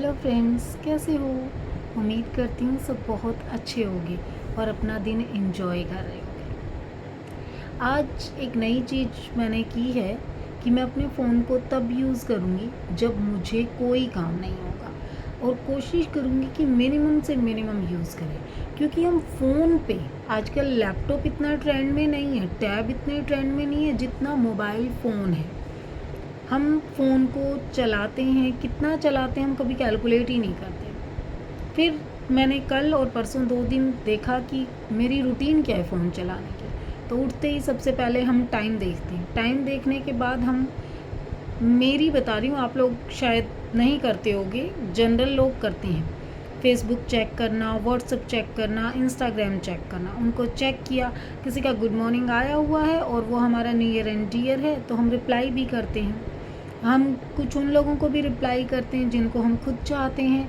Hello friends, कैसे हो? उम्मीद करती हूँ सब बहुत अच्छे होंगे और अपना दिन एंजॉय कर रहे होंगे। आज एक नई चीज़ मैंने की है कि मैं अपने फ़ोन को तब यूज़ करूँगी जब मुझे कोई काम नहीं होगा, और कोशिश करूँगी कि मिनिमम से मिनिमम यूज़ करें, क्योंकि हम फ़ोन पे आजकल लैपटॉप इतना ट्रेंड में नहीं है, टैब इतने ट्रेंड में नहीं है जितना मोबाइल फ़ोन है। हम फ़ोन को चलाते हैं, कितना चलाते हैं हम कभी कैलकुलेट ही नहीं करते। फिर मैंने कल और परसों 2 दिन देखा कि मेरी रूटीन क्या है फ़ोन चलाने की। तो उठते ही सबसे पहले हम टाइम देखते हैं। टाइम देखने के बाद हम, मेरी बता रही हूँ, आप लोग शायद नहीं करते होंगे, जनरल लोग करते हैं। फ़ेसबुक चेक करना, व्हाट्सएप चेक करना, इंस्टाग्राम चेक करना। उनको चेक किया, किसी का गुड मॉर्निंग आया हुआ है और वो हमारा नियर एंड डियर है तो हम रिप्लाई भी करते हैं। हम कुछ उन लोगों को भी रिप्लाई करते हैं जिनको हम खुद चाहते हैं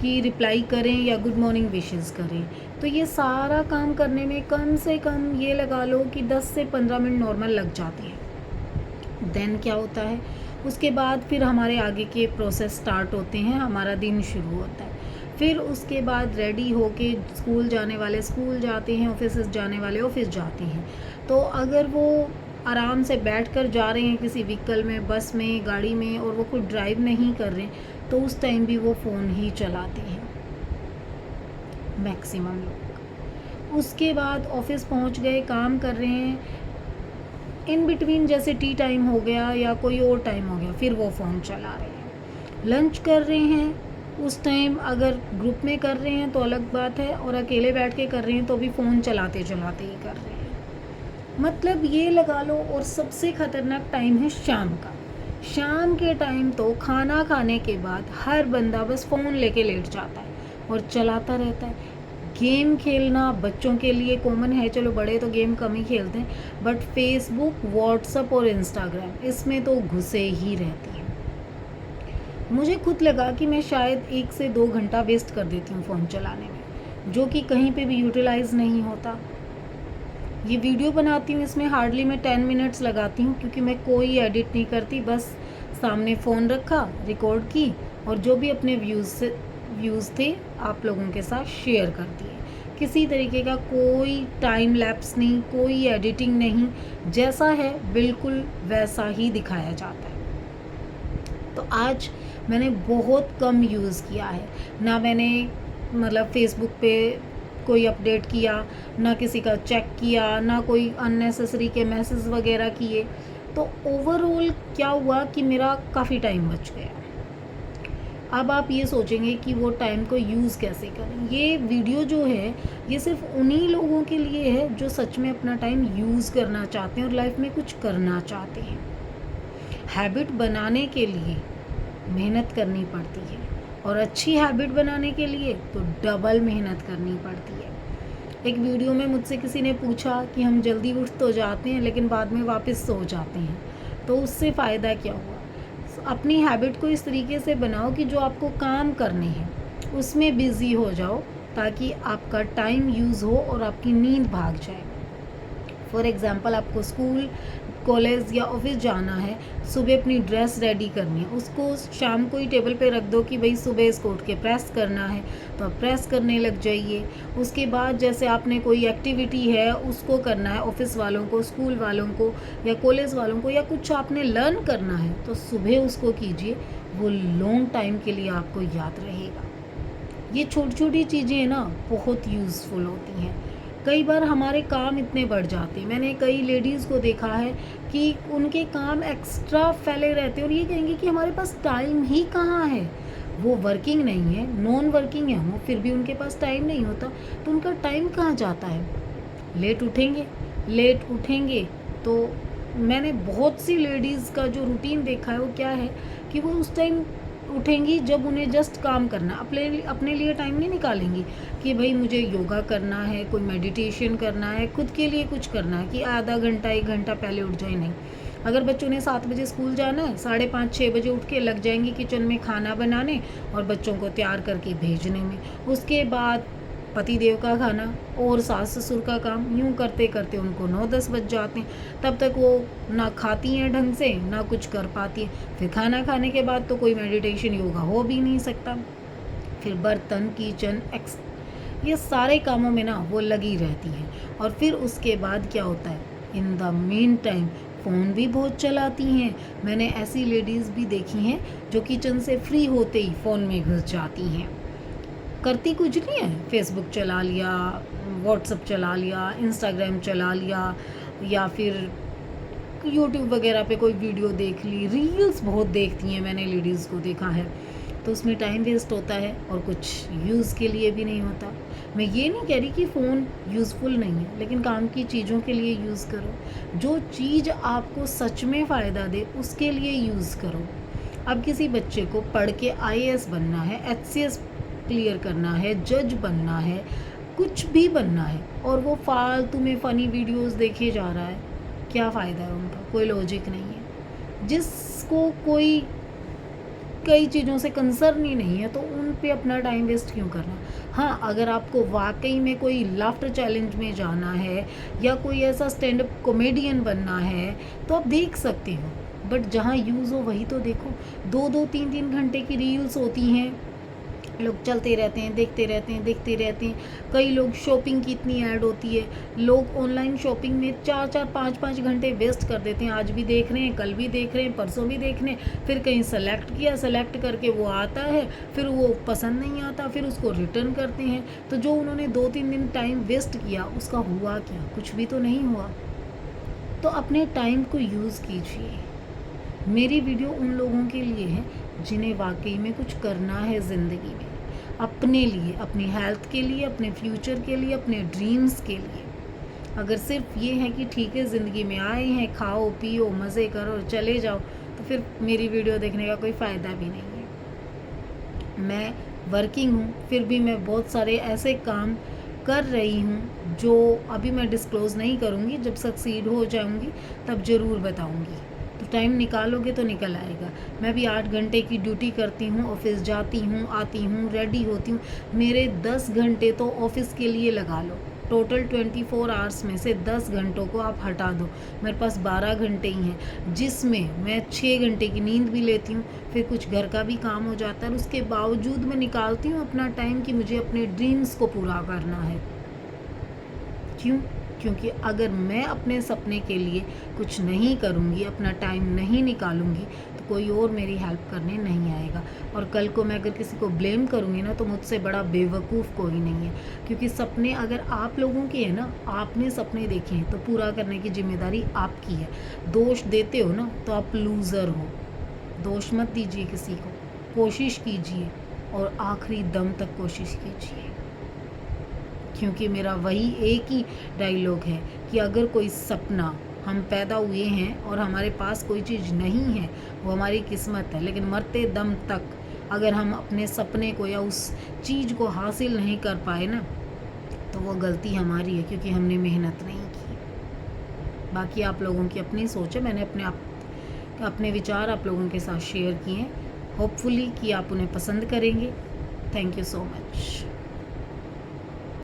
कि रिप्लाई करें या गुड मॉर्निंग विशेस करें। तो ये सारा काम करने में कम से कम ये लगा लो कि 10 से 15 मिनट नॉर्मल लग जाते हैं। देन क्या होता है, उसके बाद फिर हमारे आगे के प्रोसेस स्टार्ट होते हैं, हमारा दिन शुरू होता है। फिर उसके बाद रेडी होके स्कूल जाने वाले स्कूल जाते हैं, ऑफिस जाने वाले ऑफिस जाते हैं। तो अगर वो आराम से बैठकर जा रहे हैं किसी व्हीकल में, बस में, गाड़ी में, और वो खुद ड्राइव नहीं कर रहे, तो उस टाइम भी वो फ़ोन ही चलाते हैं मैक्सिमम लोग। उसके बाद ऑफिस पहुंच गए, काम कर रहे हैं, इन बिटवीन जैसे टी टाइम हो गया या कोई और टाइम हो गया, फिर वो फ़ोन चला रहे हैं। लंच कर रहे हैं, उस टाइम अगर ग्रुप में कर रहे हैं तो अलग बात है, और अकेले बैठ के कर रहे हैं तो भी फ़ोन चलाते चलाते ही कर रहे हैं। मतलब ये लगा लो। और सबसे ख़तरनाक टाइम है शाम का। शाम के टाइम तो खाना खाने के बाद हर बंदा बस फ़ोन लेके लेट जाता है और चलाता रहता है। गेम खेलना बच्चों के लिए कॉमन है, चलो बड़े तो गेम कम ही खेलते हैं, बट फेसबुक, व्हाट्सअप और इंस्टाग्राम इसमें तो घुसे ही रहती हैं। मुझे खुद लगा कि मैं शायद 1 से 2 घंटा वेस्ट कर देती हूँ फ़ोन चलाने में, जो कि कहीं पे भी यूटिलाइज़ नहीं होता। ये वीडियो बनाती हूँ, इसमें हार्डली मैं 10 मिनट्स लगाती हूँ, क्योंकि मैं कोई एडिट नहीं करती, बस सामने फ़ोन रखा, रिकॉर्ड की, और जो भी अपने व्यूज़ थे आप लोगों के साथ शेयर कर दिए। किसी तरीके का कोई टाइम लैप्स नहीं, कोई एडिटिंग नहीं, जैसा है बिल्कुल वैसा ही दिखाया जाता है। तो आज मैंने बहुत कम यूज़ किया है, ना मैंने मतलब फेसबुक पे कोई अपडेट किया, ना किसी का चेक किया, ना कोई अननेसेसरी के मैसेज वगैरह किए। तो ओवरऑल क्या हुआ कि मेरा काफ़ी टाइम बच गया। अब आप ये सोचेंगे कि वो टाइम को यूज़ कैसे करें। ये वीडियो जो है ये सिर्फ उन्हीं लोगों के लिए है जो सच में अपना टाइम यूज़ करना चाहते हैं और लाइफ में कुछ करना चाहते हैं। हैबिट बनाने के लिए मेहनत करनी पड़ती है, और अच्छी हैबिट बनाने के लिए तो डबल मेहनत करनी पड़ती है। एक वीडियो में मुझसे किसी ने पूछा कि हम जल्दी उठ तो जाते हैं लेकिन बाद में वापस सो जाते हैं, तो उससे फ़ायदा क्या हुआ? अपनी हैबिट को इस तरीके से बनाओ कि जो आपको काम करने हैं उसमें बिज़ी हो जाओ, ताकि आपका टाइम यूज़ हो और आपकी नींद भाग जाए। फॉर एग्ज़ाम्पल, आपको स्कूल, कॉलेज या ऑफिस जाना है, सुबह अपनी ड्रेस रेडी करनी है, उसको शाम को ही टेबल पे रख दो कि भाई सुबह इसको उठ के प्रेस करना है, तो आप प्रेस करने लग जाइए। उसके बाद जैसे आपने कोई एक्टिविटी है उसको करना है, ऑफिस वालों को, स्कूल वालों को या कॉलेज वालों को, या कुछ आपने लर्न करना है तो सुबह उसको कीजिए, वो लॉन्ग टाइम के लिए आपको याद रहेगा। ये छोटी छोटी चीज़ें ना बहुत यूज़फुल होती हैं। कई बार हमारे काम इतने बढ़ जाते हैं, मैंने कई लेडीज़ को देखा है कि उनके काम एक्स्ट्रा फैले रहते हैं और ये कहेंगे कि हमारे पास टाइम ही कहाँ है। वो वर्किंग नहीं है, नॉन वर्किंग है वो, फिर भी उनके पास टाइम नहीं होता, तो उनका टाइम कहाँ जाता है? लेट उठेंगे तो मैंने बहुत सी लेडीज़ का जो रूटीन देखा है वो क्या है कि वो उस टाइम उठेंगी जब उन्हें जस्ट काम करना, अपने लिए टाइम नहीं निकालेंगी कि भाई मुझे योगा करना है, कोई मेडिटेशन करना है, खुद के लिए कुछ करना है कि आधा घंटा 1 घंटा पहले उठ जाए। नहीं, अगर बच्चों ने 7 बजे स्कूल जाना है, 5:30-6 बजे उठ के लग जाएंगी किचन में खाना बनाने और बच्चों को तैयार करके भेजने में। उसके बाद पति देव का खाना और सास ससुर का काम, यूँ करते करते उनको 9-10 बज जाते हैं। तब तक वो ना खाती हैं ढंग से, ना कुछ कर पाती हैं। फिर खाना खाने के बाद तो कोई मेडिटेशन योगा हो भी नहीं सकता। फिर बर्तन, किचन, ये सारे कामों में ना वो लगी रहती हैं। और फिर उसके बाद क्या होता है, in the mean time phone भी बहुत चलाती हैं। मैंने ऐसी लेडीज़ भी देखी हैं जो किचन से फ्री होते ही फ़ोन में घुस जाती हैं। करती कुछ नहीं है, फेसबुक चला लिया, व्हाट्सअप चला लिया, इंस्टाग्राम चला लिया, या फिर यूट्यूब वगैरह पे कोई वीडियो देख ली। रील्स बहुत देखती हैं, मैंने लेडीज़ को देखा है। तो उसमें टाइम वेस्ट होता है और कुछ यूज़ के लिए भी नहीं होता। मैं ये नहीं कह रही कि फ़ोन यूज़फुल नहीं है, लेकिन काम की चीज़ों के लिए यूज़ करो। जो चीज़ आपको सच में फ़ायदा दे उसके लिए यूज़ करो। अब किसी बच्चे को पढ़ के आईएएस बनना है, एचसीएस क्लियर करना है, जज बनना है, कुछ भी बनना है, और वो फालतू में फ़नी वीडियोस देखे जा रहा है, क्या फ़ायदा है उनका? कोई लॉजिक नहीं है। जिसको कोई कई चीज़ों से कंसर्न ही नहीं है तो उन पे अपना टाइम वेस्ट क्यों करना? हाँ, अगर आपको वाकई में कोई लाफ्टर चैलेंज में जाना है या कोई ऐसा स्टैंड अप कॉमेडियन बनना है तो आप देख सकते हो, बट जहाँ यूज़ हो वही तो देखो। 2-2 3-3 घंटे की रील्स होती हैं, लोग चलते रहते हैं, देखते रहते हैं, देखते रहते हैं। कई लोग शॉपिंग की इतनी ऐड होती है, लोग ऑनलाइन शॉपिंग में 4-4 5-5 घंटे वेस्ट कर देते हैं। आज भी देख रहे हैं, कल भी देख रहे हैं, परसों भी देख रहे हैं, फिर कहीं सेलेक्ट किया, सेलेक्ट करके वो आता है, फिर वो पसंद नहीं आता, फिर उसको रिटर्न करते हैं। तो जो उन्होंने 2-3 दिन टाइम वेस्ट किया उसका हुआ क्या? कुछ भी तो नहीं हुआ। तो अपने टाइम को यूज़ कीजिए। मेरी वीडियो उन लोगों के लिए है जिन्हें वाकई में कुछ करना है ज़िंदगी में, अपने लिए, अपनी हेल्थ के लिए, अपने फ्यूचर के लिए, अपने ड्रीम्स के लिए। अगर सिर्फ ये है कि ठीक है ज़िंदगी में आए हैं, खाओ पियो मज़े करो और चले जाओ, तो फिर मेरी वीडियो देखने का कोई फ़ायदा भी नहीं है। मैं वर्किंग हूँ, फिर भी मैं बहुत सारे ऐसे काम कर रही हूँ जो अभी मैं डिस्क्लोज़ नहीं करूँगी। जब सक्सीड हो जाऊँगी तब ज़रूर बताऊँगी। तो टाइम निकालोगे तो निकल आएगा। मैं भी 8 घंटे की ड्यूटी करती हूँ, ऑफिस जाती हूँ, आती हूँ, रेडी होती हूँ। मेरे 10 घंटे तो ऑफिस के लिए लगा लो। टोटल 24 आवर्स में से 10 घंटों को आप हटा दो, मेरे पास 12 घंटे ही हैं, जिसमें मैं 6 घंटे की नींद भी लेती हूँ, फिर कुछ घर का भी काम हो जाता है, और उसके बावजूद मैं निकालती हूँ अपना टाइम कि मुझे अपने ड्रीम्स को पूरा करना है। क्यों? क्योंकि अगर मैं अपने सपने के लिए कुछ नहीं करूँगी, अपना टाइम नहीं निकालूँगी, तो कोई और मेरी हेल्प करने नहीं आएगा। और कल को मैं अगर किसी को ब्लेम करूँगी ना, तो मुझसे बड़ा बेवकूफ़ कोई नहीं है। क्योंकि सपने अगर आप लोगों के हैं ना, आपने सपने देखे हैं तो पूरा करने की ज़िम्मेदारी आपकी है। दोष देते हो ना तो आप लूज़र हो। दोष मत दीजिए किसी को, कोशिश कीजिए और आखिरी दम तक कोशिश कीजिए। क्योंकि मेरा वही एक ही डायलॉग है कि अगर कोई सपना, हम पैदा हुए हैं और हमारे पास कोई चीज़ नहीं है, वो हमारी किस्मत है, लेकिन मरते दम तक अगर हम अपने सपने को या उस चीज़ को हासिल नहीं कर पाए ना, तो वो गलती हमारी है, क्योंकि हमने मेहनत नहीं की। बाकी आप लोगों की अपनी सोच है, मैंने अपने विचार आप लोगों के साथ शेयर किए हैं। होपफुली कि आप उन्हें पसंद करेंगे। Thank you so much.